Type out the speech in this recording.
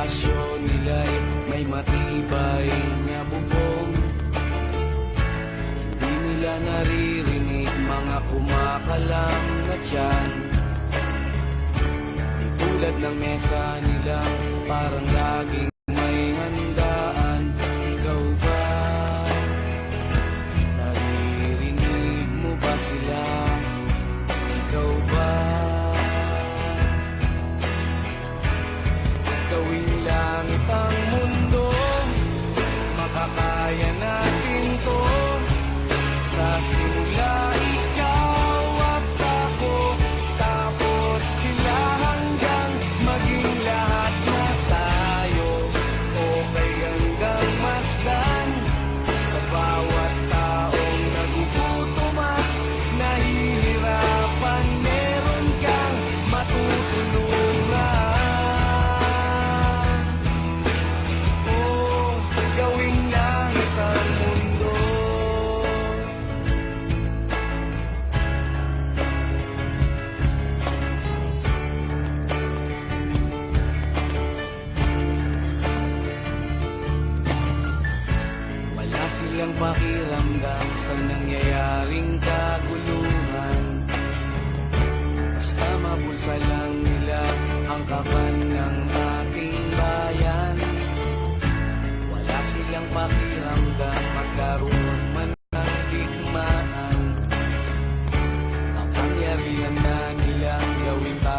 palasyo nila'y may matibay na bubong. Di nila naririnig mga kumakalam na tiyan. Di tulad ng mesa nilang parang laging may handaan. Ikaw ba? Naririnig mo ba sila? Ikaw ba? Gawing langit ang mundo, makakaya natin to. Sa simula ikaw at ako, tapos sila hanggang maging lahat na tayo. Okay hanggang masdan sa bawat taong nagugutom at nahihirapan. Meron kang matutulungan. Gawing langit ang mundo. Wala silang pakiramdam sa nangyayaring kaguluhan. Basta mabulsa lang nila ang kaban ng ating bayan. Wala silang pakiramdam magkaroon man ng digmaan. Kapangyarihan na nilang gawin tayo